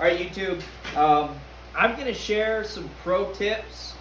Alright, YouTube, I'm going to share some pro tips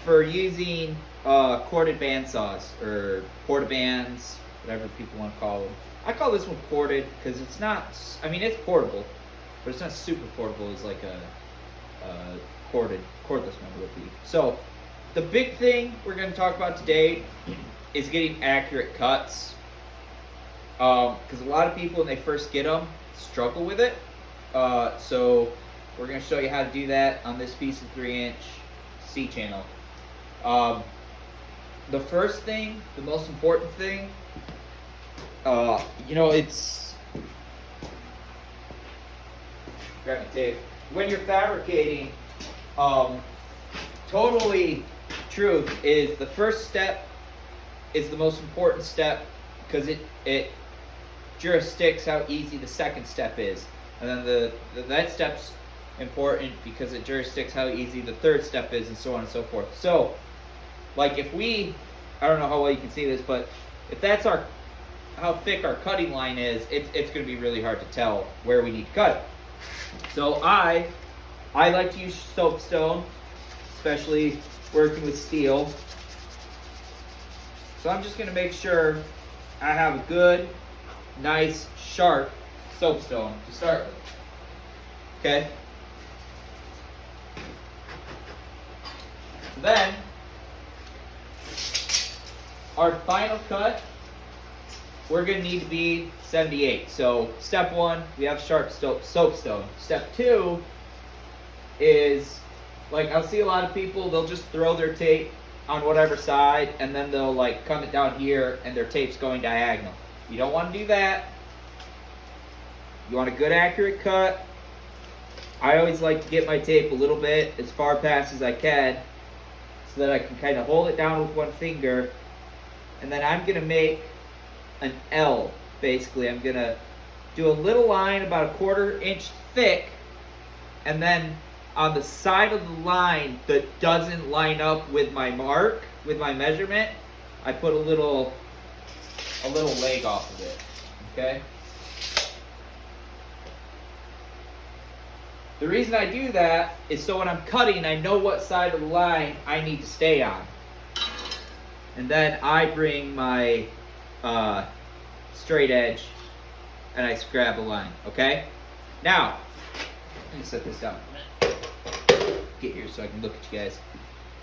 for using corded bandsaws, or portabands, whatever people want to call them. I call this one corded because it's not, I mean, it's portable, but it's not super portable as like a cordless one would be. So, the big thing we're going to talk about today is getting accurate cuts. Because a lot of people, when they first get them, struggle with it. So we're going to show you how to do that on this piece of 3-inch C channel. The first thing, the most important thing, it's, grab my tape. When you're fabricating, totally truth is the first step is the most important step because it jurisdicts how easy the second step is. And then that step's important because it jurisdicts how easy the third step is, and so on and so forth. So, like if I don't know how well you can see this, but if that's how thick our cutting line is, it's going to be really hard to tell where we need to cut it. So I like to use soapstone, especially working with steel. So I'm just going to make sure I have a good, nice, sharp soapstone to start with. Okay? So then, our final cut, we're going to need to be 78. So step 1, we have sharp soapstone. Step 2 is, like I'll see a lot of people, they'll just throw their tape on whatever side, and then they'll like come it down here and their tape's going diagonal. You don't want to do that. You want a good accurate cut. I always like to get my tape a little bit as far past as I can so that I can kind of hold it down with one finger, and then I'm going to make an L, basically. I'm going to do a little line about 1/4 inch thick, and then on the side of the line that doesn't line up with my mark, with my measurement, I put a little leg off of it, okay? The reason I do that is so when I'm cutting, I know what side of the line I need to stay on. And then I bring my straight edge and I scrap a line, okay? Now, let me set this down for a minute. Get here so I can look at you guys.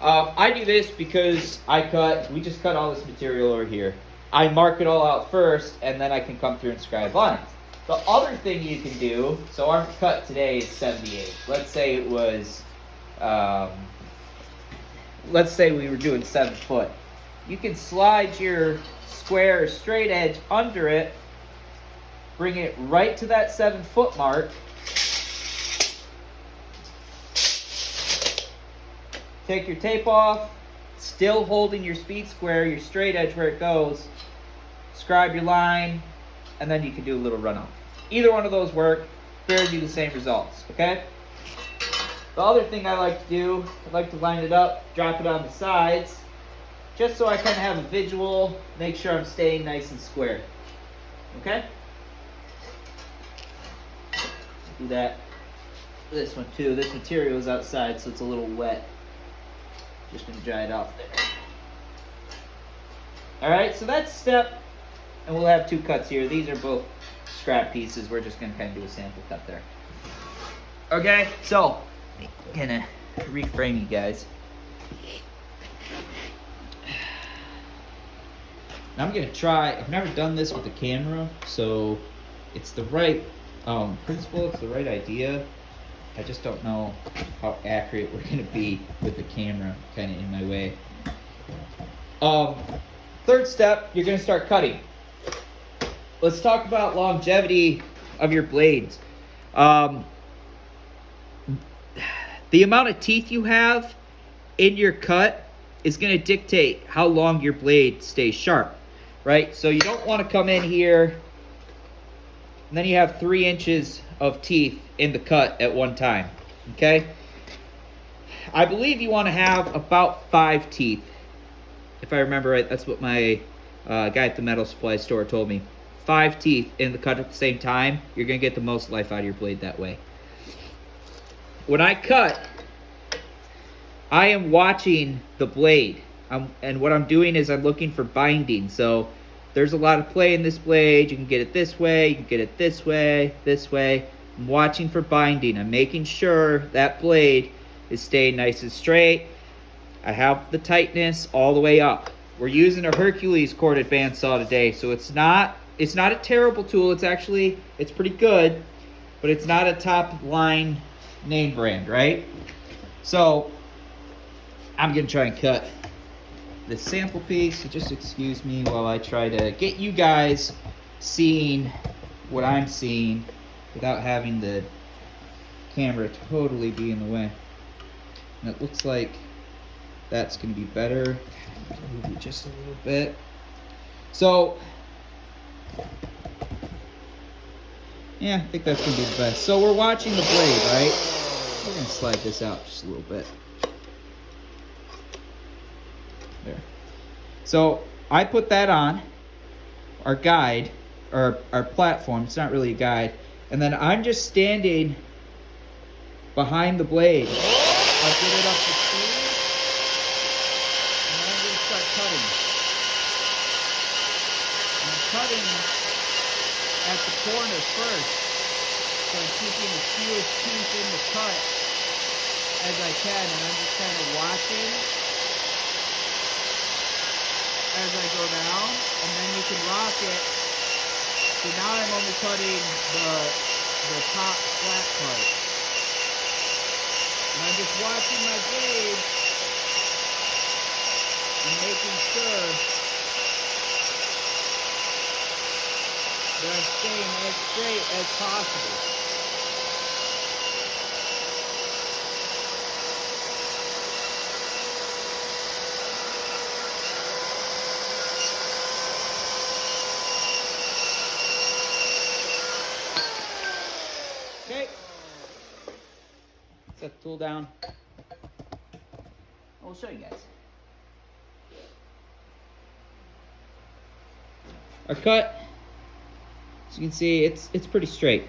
I do this because we just cut all this material over here. I mark it all out first, and then I can come through and scribe lines. The other thing you can do, so our cut today is 78. Let's say it was, let's say we were doing 7 foot. You can slide your square or straight edge under it, bring it right to that 7 foot mark, take your tape off, still holding your speed square, your straight edge where it goes, scribe your line, and then you can do a little run off. Either one of those work, bears you the same results, okay? The other thing I like to do, I like to line it up, drop it on the sides, just so I kind of have a visual, make sure I'm staying nice and square, okay? Do that. This one too, this material is outside, so it's a little wet. Just gonna dry it off there. Alright, so that's step, and we'll have 2 cuts here. These are both scrap pieces. We're just gonna kind of do a sample cut there. Okay, so I'm gonna reframe you guys. Now I'm gonna try, I've never done this with the camera, so it's the right principle, it's the right idea. I just don't know how accurate we're going to be with the camera kind of in my way. Third step, you're going to start cutting. Let's talk about longevity of your blades. The amount of teeth you have in your cut is going to dictate how long your blade stays sharp, right? So you don't want to come in here and then you have 3 inches of teeth in the cut at one time, okay? I believe you want to have about 5 teeth. If I remember right, that's what my guy at the metal supply store told me. 5 teeth in the cut at the same time, you're going to get the most life out of your blade that way. when I cut, I am watching the blade. And what I'm doing is I'm looking for binding. So there's a lot of play in this blade. You can get it this way, you can get it this way, this way. I'm watching for binding. I'm making sure that blade is staying nice and straight. I have the tightness all the way up. We're using a Hercules corded bandsaw today, so it's not a terrible tool. It's pretty good, but it's not a top line name brand, right? So I'm gonna try and cut this sample piece, so just excuse me while I try to get you guys seeing what I'm seeing without having the camera totally be in the way. And it looks like that's gonna be better. Move it just a little bit. So yeah, I think that's gonna be the best. So we're watching the blade, right? We're gonna slide this out just a little bit. There. So I put that on our guide, or our platform. It's not really a guide. And then I'm just standing behind the blade. I'll get it up to speed, and then I'm gonna start cutting. I'm cutting at the corner first, so I'm keeping the fewest teeth in the cut as I can, and I'm just kind of watching as I go down, and then you can rock it. So now I'm only cutting the top flat part. And I'm just watching my blade and making sure that I'm staying as straight as possible. Okay, set the tool down. I'll show you guys. Our cut, as you can see, it's pretty straight.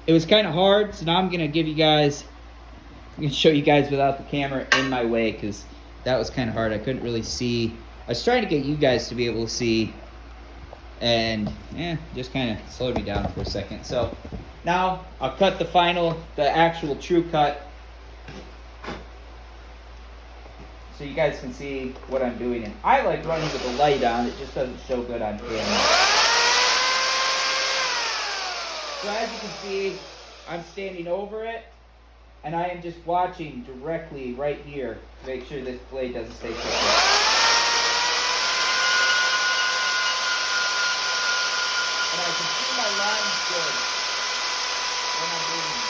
It was kind of hard, so now I'm gonna show you guys without the camera in my way, because that was kind of hard. I couldn't really see. I was trying to get you guys to be able to see, and just kind of slowed me down for a second. So now I'll cut the actual true cut, so you guys can see what I'm doing. And I like running with the light on. It just doesn't show good on camera. So as you can see, I'm standing over it, and I am just watching directly right here to make sure this blade doesn't stay crooked. And I can see my lines good when I'm doing this.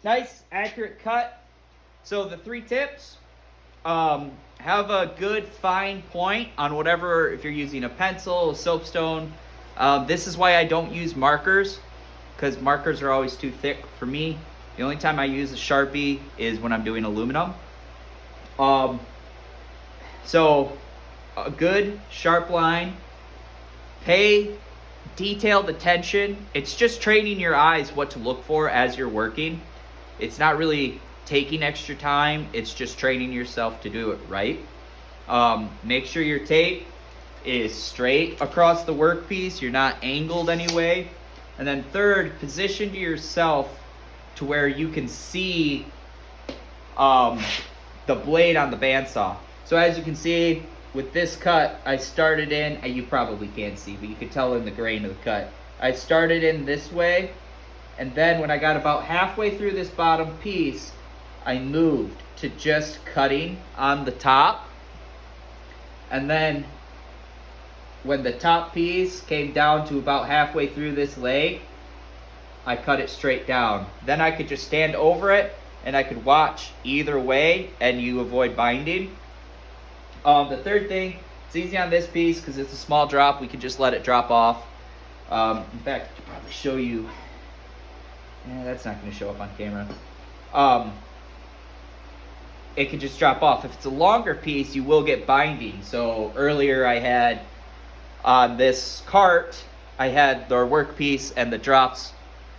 Nice, accurate cut. So the 3 tips, have a good fine point on whatever, if you're using a pencil, a soapstone. This is why I don't use markers, because markers are always too thick for me. The only time I use a Sharpie is when I'm doing aluminum. So a good sharp line. Pay detailed attention. It's just training your eyes what to look for as you're working. It's not really taking extra time. It's just training yourself to do it right. Make sure your tape is straight across the workpiece. You're not angled anyway. And then third, position yourself to where you can see the blade on the bandsaw. So as you can see, with this cut, I started in, and you probably can't see, but you can tell in the grain of the cut. I started in this way, and then when I got about halfway through this bottom piece, I moved to just cutting on the top. And then when the top piece came down to about halfway through this leg, I cut it straight down. Then I could just stand over it and I could watch either way and you avoid binding. The third thing, it's easy on this piece because it's a small drop. We can just let it drop off. In fact, I could probably show you. Yeah, that's not going to show up on camera. It could just drop off. If it's a longer piece, you will get binding. So earlier I had on this cart, I had the work piece and the drops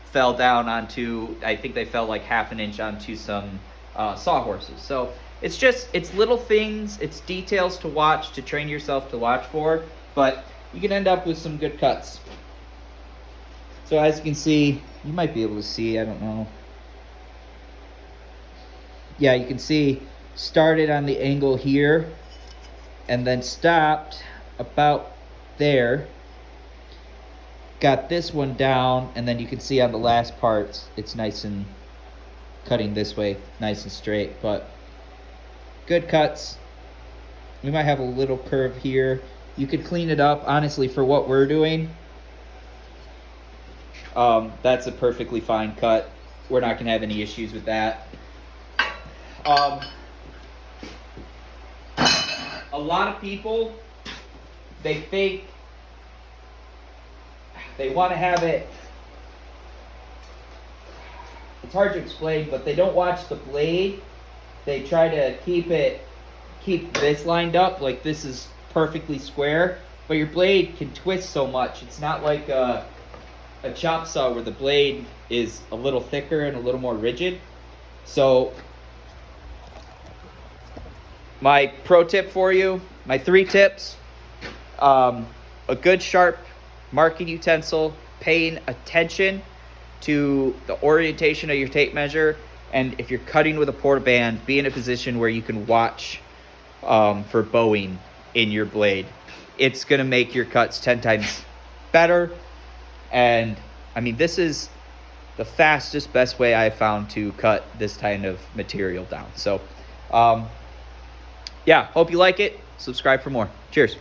fell down onto, I think they fell like ½ inch onto some sawhorses. So it's little things, it's details to watch, to train yourself to watch for, but you can end up with some good cuts. So as you can see, you might be able to see, I don't know. Yeah, you can see started on the angle here and then stopped about there. Got this one down, and then you can see on the last parts, it's nice and cutting this way, nice and straight, but good cuts. We might have a little curve here. You could clean it up, honestly, for what we're doing. That's a perfectly fine cut. We're not gonna have any issues with that. A lot of people, they think they want to have it, it's hard to explain, but they don't watch the blade. They try to keep this lined up, like this is perfectly square, but your blade can twist so much. It's not like a chop saw where the blade is a little thicker and a little more rigid. So my pro tip for you, my 3 tips, a good sharp marking utensil, paying attention to the orientation of your tape measure, and if you're cutting with a portaband, be in a position where you can watch for bowing in your blade. It's gonna make your cuts 10 times better, and I mean, this is the fastest, best way I've found to cut this kind of material down. So yeah, hope you like it. Subscribe for more. Cheers.